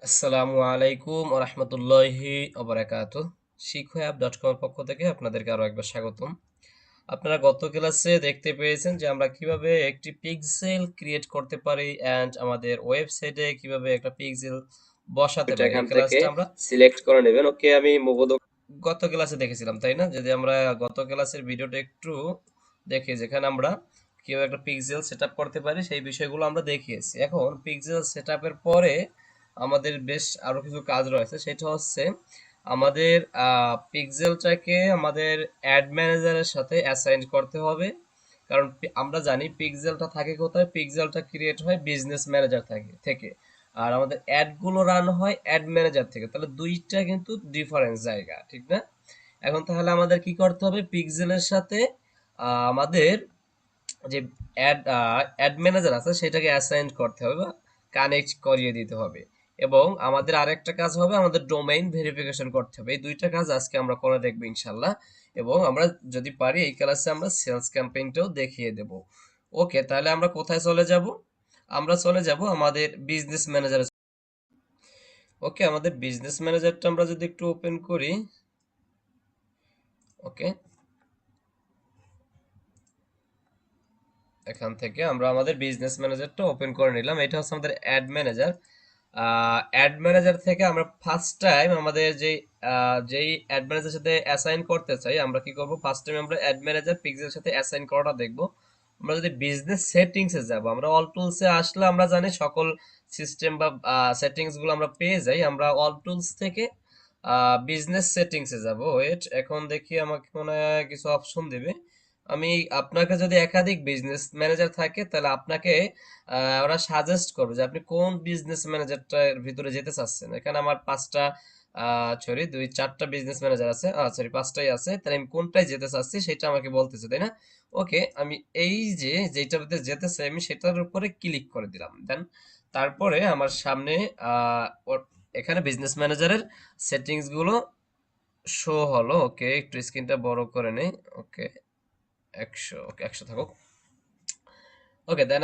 আসসালামু আলাইকুম ওয়া রাহমাতুল্লাহি ওয়া বারাকাতুহু। শিক্ষাঅ্যাপ.com এর পক্ষ থেকে আপনাদেরকে আরো একবার স্বাগতম। আপনারা গত ক্লাসে দেখতে পেয়েছেন যে আমরা কিভাবে একটি পিক্সেল ক্রিয়েট করতে পারি অ্যান্ড আমাদের ওয়েবসাইটে কিভাবে একটা পিক্সেল বসাতে এটা পারি। এই এখান থেকে ক্লাসটা আমরা সিলেক্ট করে নেবেন। ওকে, আমি মুগ্ধ। গত ক্লাসে দেখেছিলাম, তাই না? যদি আমরা গত ক্লাসের ভিডিওটা একটু দেখি, যেখানে আমরা কিভাবে একটা পিক্সেল সেটআপ করতে পারি সেই বিষয়গুলো আমরা দেখিয়েছি। এখন পিক্সেল সেটআপের পরে আমাদের বেশ আরো কিছু কাজ রয়েছে, সেটা হচ্ছে আমাদের পিক্সেলটাকে আমাদের অ্যাড ম্যানেজারের সাথে অ্যাসাইন করতে হবে। কারণ আমরা জানি পিক্সেলটা থাকে কোথায়, পিক্সেলটা ক্রিয়েট হয় বিজনেস ম্যানেজার থেকে, আর আমাদের অ্যাড গুলো রান হয় অ্যাড ম্যানেজার থেকে। তাহলে দুইটা কিন্তু ডিফারেন্স জায়গা, ঠিক না? এখন তাহলে আমাদের কি করতে হবে, পিক্সেলের সাথে আমাদের যে অ্যাড ম্যানেজার আছে সেটাকে অ্যাসাইন করতে হবে বা কানেক্ট করিয়ে দিতে হবে। এবং আমাদের আরেকটা কাজ হবে, আমাদের ডোমেইন ভেরিফিকেশন করতে হবে। এই দুইটা কাজ আজকে আমরা করে দেখবো ইনশাল্লাহ। এবং আমরা যদি পারি এই ক্লাসে আমরা সেলস ক্যাম্পেইনটাও দেখিয়ে দেব। ওকে, তাহলে আমরা কোথায় চলে যাব? আমরা চলে যাব আমাদের বিজনেস ম্যানেজারে। ওকে, আমাদের বিজনেস ম্যানেজারটা আমরা যদি একটু ওপেন করি। ওকে, এখান থেকে আমরা আমাদের বিজনেস ম্যানেজারটা ওপেন করে নিলাম। এটা হচ্ছে আমাদের অ্যাড ম্যানেজার। অ্যাড ম্যানেজার থেকে আমরা ফার্স্ট টাইম আমাদের যেই অ্যাড ম্যানেজারের সাথে অ্যাসাইন করতে চাই, আমরা কি করব, ফার্স্ট টাইম আমরা অ্যাড ম্যানেজার পিক্সেলের সাথে অ্যাসাইন করাটা দেখব। আমরা যদি বিজনেস সেটিংসে যাব, আমরা অল টুলসে আসলে আমরা জানি সকল সিস্টেম বা সেটিংস গুলো আমরা পেয়ে যাই। আমরা অল টুলস থেকে বিজনেস সেটিংসে যাব। ওয়েট, এখন দেখি আমাকে মনে হয় কিছু অপশন দেবে। আমি আপনাকে যদি একাধিক বিজনেস ম্যানেজার থাকে তাহলে আপনাকে ওরা সাজেস্ট করবে যে আপনি কোন বিজনেস ম্যানেজারটার ভিতরে যেতে চাচ্ছেন। এখানে আমার পাঁচটা সরি দুই চারটা বিজনেস ম্যানেজার আছে, সরি পাঁচটাই আছে, তাহলে আমি কোনটায় যেতে চাচ্ছি সেটা আমাকে বলতেছে, তাই না? ওকে, আমি এই যে যেটার ভিতরে যেতে চাই আমি সেটার উপরে ক্লিক করে দিলাম। দেন তারপরে আমার সামনে এখানে বিজনেস ম্যানেজারের সেটিংস গুলো শো হলো। ওকে, একটু স্ক্রিনটা বড় করে নেই। ওকে, 100, ওকে 100 থাকুক। ওকে, দেন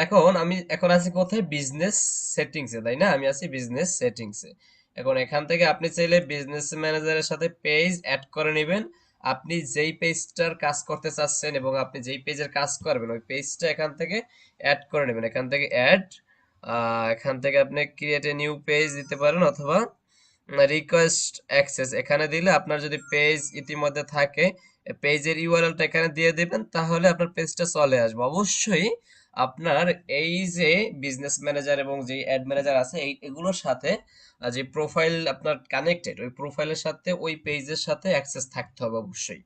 এখন আছি কোথায়, বিজনেস সেটিংসে, তাই না? আমি আছি বিজনেস সেটিংসে। এখন এখান থেকে আপনি চাইলে বিজনেস ম্যানেজারের সাথে পেজ অ্যাড করে নেবেন। আপনি যেই পেজটার কাজ করতে চাচ্ছেন এবং আপনি যেই পেজের কাজ করবেন ওই পেজটা এখান থেকে অ্যাড করে নেবেন। এখান থেকে অ্যাড, এখান থেকে আপনি ক্রিয়েট এ নিউ পেজ দিতে পারেন, অথবা রিকোয়েস্ট অ্যাক্সেস এখানে দিলে আপনার যদি পেজ ইতিমধ্যে থাকে পেজের ইউআরএলটা এখানে দিয়ে দিবেন, তাহলে আপনার পেজটা চলে আসবে। অবশ্যই আপনার এই যে বিজনেস ম্যানেজার এবং যে অ্যাড ম্যানেজার আছে এগুলোর সাথে যে প্রোফাইল আপনার কানেক্টেড, ওই প্রোফাইলের সাথে ওই পেজের সাথে অ্যাক্সেস থাকতে হবে অবশ্যই।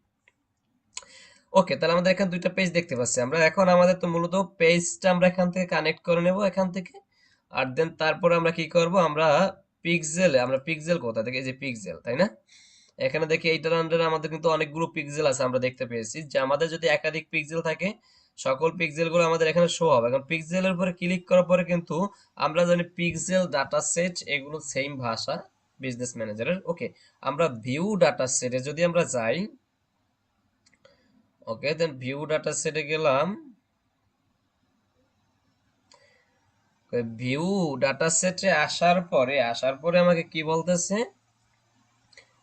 ওকে, তাহলে আমাদের এখানে দুইটা পেজ দেখতে পাচ্ছি আমরা। এখন আমাদের তো মূলত পেজটা আমরা এখান থেকে কানেক্ট করে নেব এখান থেকে। আর দেন তারপরে আমরা কি করব, আমরা পিক্সেল কোথা থেকে, এই যে পিক্সেল, তাই না? এখানে দেখি এইটার আন্ডারে আমাদের কিন্তু অনেকগুলো পিক্সেল আছে। আমরা দেখতে পেয়েছি যে আমাদের যদি একাধিক পিক্সেল থাকে সকল পিক্সেল গুলো আমাদের এখানে শো হবে। এখন পিক্সেলের উপরে ক্লিক করার পরে কিন্তু আমরা জানি পিক্সেল ডাটা সেট এগুলো সেম ভাষা বিজনেস ম্যানেজারের। ওকে, আমরা ভিউ ডাটা সেটে যদি আমরা যাই, ওকে দেন ভিউ ডাটা সেটে গেলাম। ভিউ ডাটা সেটে আসার পরে আমাকে কি বলতেছে,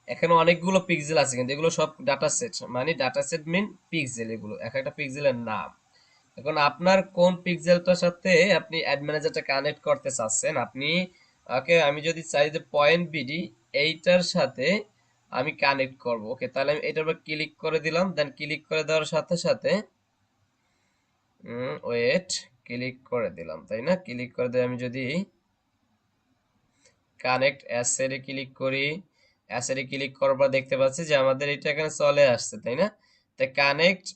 এখানে অনেকগুলো পিক্সেল আছে কিন্তু এগুলো সব ডাটা সেট, মানে ডাটা সেট মিন পিক্সেল, এগুলো এক একটা পিক্সেলের নাম। এখন আপনার কোন পিক্সেলটার সাথে আপনি অ্যাড ম্যানেজারটা কানেক্ট করতে চাচ্ছেন, আপনি ওকে, আমি যদি চাই যে পয়েন্ট বিডি এইটার সাথে আমি কানেক্ট করব। ওকে, তাহলে আমি এটার উপর ক্লিক করে দিলাম। দেন ক্লিক করে দেওয়ার সাথে সাথে ওয়েট, ক্লিক করে দিলাম, তাই না? ক্লিক করে দিয়ে আমি যদি কানেক্ট অ্যাসেটে ক্লিক করি, অ্যাসেটে ক্লিক করার পর দেখতে পাচ্ছি যে আমাদের এটা এখানে চলে আসছে, তাই না? তাই কানেক্ট,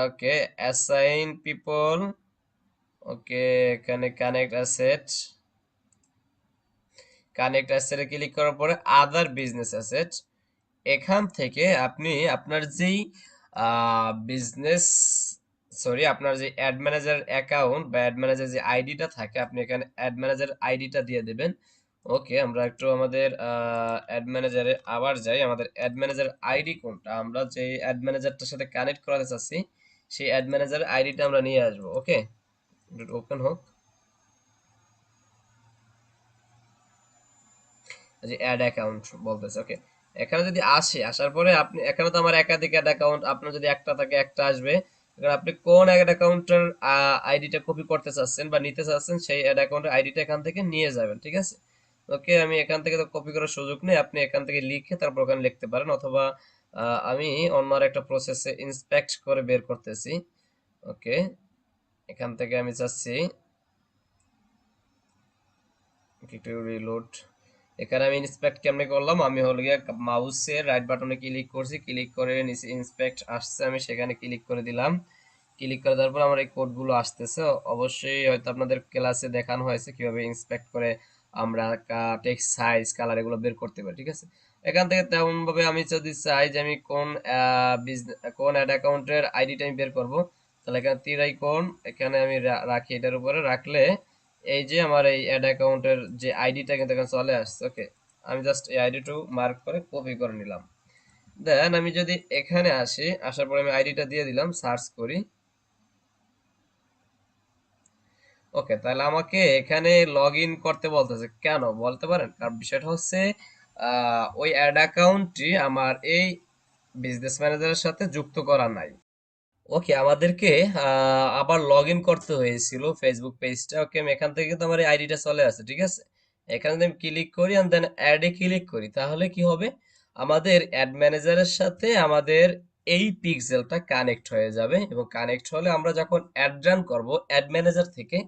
ওকে, অ্যাসাইন পিপল, ওকে, এখানে কানেক্ট অ্যাসেটে ক্লিক করার পরে আদার বিজনেস অ্যাসেট, এখান থেকে আপনি আপনার যেই বিজনেস সরি আপনার যে অ্যাড ম্যানেজার অ্যাকাউন্ট বা অ্যাড ম্যানেজার যে আইডিটা থাকে আপনি এখানে অ্যাড ম্যানেজার আইডিটা দিয়ে দেবেন। ওকে, আমরা একটু আমাদের অ্যাড ম্যানেজারে আবার যাই। আমাদের অ্যাড ম্যানেজার আইডি কোনটা, আমরা যে অ্যাড ম্যানেজারটার সাথে কানেক্ট করাতে চাচ্ছি সেই অ্যাড ম্যানেজার আইডিটা আমরা নিয়ে আসবো। ওকে, ওপেন হোক। যে অ্যাড অ্যাকাউন্ট বলতেছে। ওকে, এখানে যদি আসে, আসার পরে আপনি এখানে তো আমার একাধিক অ্যাড অ্যাকাউন্ট, আপনার যদি একটা থাকে একটা আসবে। এবার আপনি কোন অ্যাড অ্যাকাউন্টের আইডিটা কপি করতে চাচ্ছেন বা নিতে চাচ্ছেন, সেই অ্যাড অ্যাকাউন্টের আইডিটা এখান থেকে নিয়ে যাবেন, ঠিক আছে। ওকে, আমি এখান থেকে তো কপি করার সুযোগ নেই, আপনি এখান থেকে লিখে তারপর ওখানে লিখতে পারেন, অথবা আমি অন্য আর একটা প্রসেসে ইন্সপেক্ট করে বের করতেছি। ওকে, এখান থেকে আমি চাচ্ছি একটু রিলোড। এখানে আমি ইন্সপেক্ট কেমনে করলাম, আমি হলো গিয়ে মাউসের রাইট বাটনে ক্লিক করছি, ক্লিক করে নিচে ইন্সপেক্ট আসছে, আমি সেখানে ক্লিক করে দিলাম। ক্লিক করে দেওয়ার পর আমার এই কোডগুলো আসতেছে। অবশ্যই হয়তো আপনাদের ক্লাসে দেখানো হয়েছে কিভাবে ইন্সপেক্ট করে আমরা টেক্সট সাইজ কালার এগুলো বের করতে পারি, ঠিক আছে। এখান থেকে তেমন ভাবে আমি যদি চাই যে আমি কোন অ্যাড অ্যাকাউন্টের আইডিটা আমি বের করব, তাহলে এখানে তীর আইকন এখানে আমি রাখি, এটার উপরে রাখলে এই যে আমার এই অ্যাড অ্যাকাউন্টের যে আইডিটা কিন্তু এখানে চলে আসছে। ওকে, আমি জাস্ট এই আইডিটু মার্ক করে কপি করে নিলাম। দেন আমি যদি এখানে আসি, আসার পরে আমি আইডিটা দিয়ে দিলাম, সার্চ করি। ওকে, তাহলে আমাকে এখানে লগ ইন করতে বলতেছে, কেন বলতে পারেন? কারণ বিষয়টা হচ্ছে ওই অ্যাড অ্যাকাউন্টটি আমার এই বিজনেস ম্যানেজারের সাথে যুক্ত করা নাই। ওকে, আমাদেরকে আবার লগ ইন করতে হয়েছিল ফেসবুক পেজটা। ওকে, আমি এখান থেকে কিন্তু আমার এই আইডিটা চলে আসছে, ঠিক আছে। এখানে যদি আমি ক্লিক করি এন্ড দেন অ্যাডে ক্লিক করি, তাহলে কি হবে, আমাদের অ্যাড ম্যানেজারের সাথে আমাদের এই পিক্সেলটা কানেক্ট হয়ে যাবে, এবং কানেক্ট হলে আমরা যখন অ্যাড রান করব অ্যাড ম্যানেজার থেকে,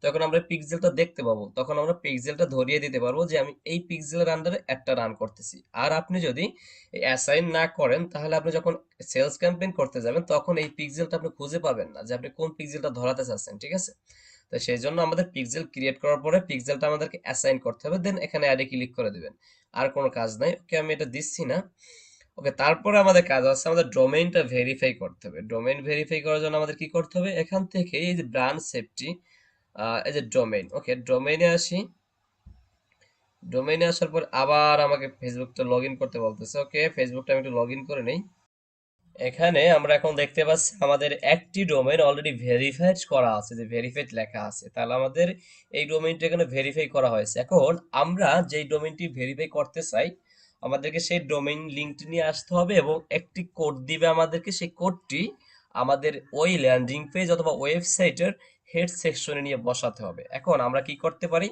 তখন আমরা পিক্সেলটা দেখতে পাবো, তখন আমরা পিক্সেলটা ধরিয়ে দিতে পারবো যে আমি এই পিক্সেলের আন্ডারে অ্যাডটা রান করতেছি। আর আপনি যদি অ্যাসাইন না করেন, তাহলে আপনি যখন সেলস ক্যাম্পেইন করতে যাবেন তখন এই পিক্সেলটা আপনি খুঁজে পাবেন না যে আপনি কোন পিক্সেলটা ধরাতে চাচ্ছেন, ঠিক আছে। তো সেই জন্য আমাদের পিক্সেল ক্রিয়েট করার পরে পিক্সেলটা আমাদেরকে অ্যাসাইন করতে হবে, দেন এখানে অ্যাডে ক্লিক করে দিবেন। আর কোনো কাজ নাই। ওকে, আমি এটা দিচ্ছি না। ওকে, তারপরে আমাদের কাজ আছে, আমাদের ডোমেইনটা ভেরিফাই করতে হবে। ডোমেইন ভেরিফাই করার জন্য আমাদের কি করতে হবে, এখান থেকে এই যে ব্র্যান্ড সেফটি, এই যে ডোমেইন, ওকে ডোমেইনে আসি। ডোমেইনে আসার পর আবার আমাকে ফেসবুকটা লগ ইন করতে বলতেছে। ওকে, ফেসবুকটা আমি একটু লগ ইন করে নেই। এখানে আমরা এখন দেখতে পাচ্ছি আমাদের একটি ডোমেইন অলরেডি ভেরিফাইড করা আছে, যে ভেরিফাইড লেখা আছে, তাহলে আমাদের এই ডোমেইনটা এখানে ভেরিফাই করা হয়েছে। এখন আমরা যেই ডোমেইনটি ভেরিফাই করতে চাই, আমাদেরকে সেই ডোমেইন লিঙ্কটি নিয়ে আসতে হবে, এবং একটি কোড দিবে আমাদেরকে, সেই কোডটি আমাদের ওই ল্যান্ডিং পেজ অথবা ওয়েবসাইটের হেড সেকশনে নিয়ে বসাতে হবে। এখন আমরা কি করতে পারি,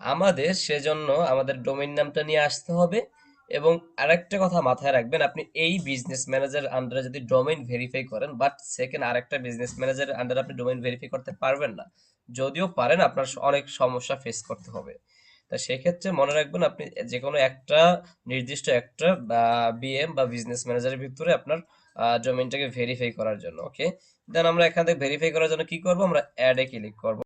আমাদের সেজন্য আমাদের ডোমেইন নামটা নিয়ে আসতে হবে। এবং আরেকটা কথা মাথায় রাখবেন, আপনি এই বিজনেস ম্যানেজার আন্ডারে যদি ডোমেইন ভেরিফাই করেন, বাট সেকেন্ড আরেকটা বিজনেস ম্যানেজারের আন্ডারে আপনি ডোমেইন ভেরিফাই করতে পারবেন না। যদিও পারেন, আপনার অনেক সমস্যা ফেস করতে হবে। তা সেক্ষেত্রে মনে রাখবেন, আপনি যে কোনো একটা নির্দিষ্ট একটা বিএম বা বিজনেস ম্যানেজারের ভিতরে আপনার ডোমেইনটাকে ভেরিফাই করার জন্য। ওকে, দেন আমরা এখান থেকে ভেরিফাই করার জন্য কি করব, আমরা অ্যাডে ক্লিক করব।